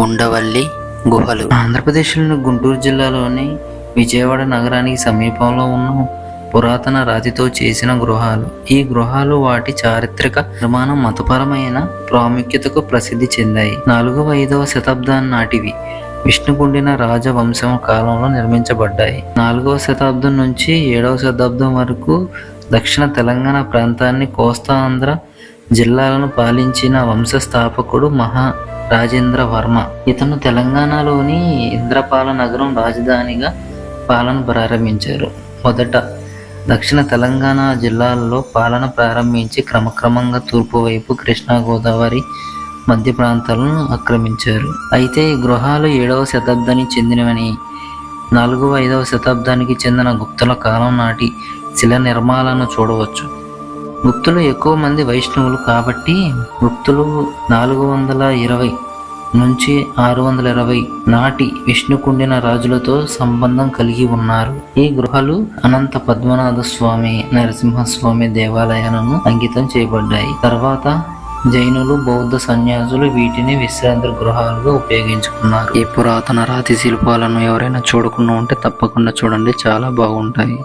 ఉండవల్లి గుహలు ఆంధ్రప్రదేశ్లోని గుంటూరు జిల్లాలోని విజయవాడ నగరానికి సమీపంలో ఉన్న పురాతన రాతితో చేసిన గృహాలు. ఈ గృహాలు వాటి చారిత్రక నిర్మాణం, మతపరమైన ప్రాముఖ్యతకు ప్రసిద్ధి చెందాయి. 4వ-5వ శతాబ్దాల నాటివి. విష్ణుకుండిన రాజవంశం కాలంలో నిర్మించబడ్డాయి. 4వ శతాబ్దం నుంచి 7వ శతాబ్దం వరకు దక్షిణ తెలంగాణ ప్రాంతాన్ని, కోస్తా ఆంధ్ర జిల్లాలను పాలించిన వంశస్థాపకుడు రాజేంద్ర వర్మ. ఇతను తెలంగాణలోని ఇంద్రపాల నగరం రాజధానిగా పాలన ప్రారంభించారు. మొదట దక్షిణ తెలంగాణ జిల్లాల్లో పాలన ప్రారంభించి క్రమక్రమంగా తూర్పు వైపు కృష్ణా గోదావరి మధ్య ప్రాంతాలను ఆక్రమించారు. అయితే ఈ గృహాలు 7వ శతాబ్దానికి చెందినవని, 4వ-5వ శతాబ్దానికి చెందిన గుప్తుల కాలం నాటి శిలా నిర్మాణాలను చూడవచ్చు. గుప్తులు ఎక్కువ మంది వైష్ణవులు కాబట్టి గుప్తులు 420 నుంచి 620 నాటి విష్ణుకుండిన రాజులతో సంబంధం కలిగి ఉన్నారు. ఈ గృహాలు అనంత పద్మనాభ స్వామి, నరసింహస్వామి దేవాలయాలను అంకితం చేయబడ్డాయి. తర్వాత జైనులు, బౌద్ధ సన్యాసులు వీటిని విశ్రాంతి గృహాలుగా ఉపయోగించుకున్నారు. ఈ పురాతన రాతి శిల్పాలను ఎవరైనా చూడకుండా ఉంటే తప్పకుండా చూడండి, చాలా బాగుంటాయి.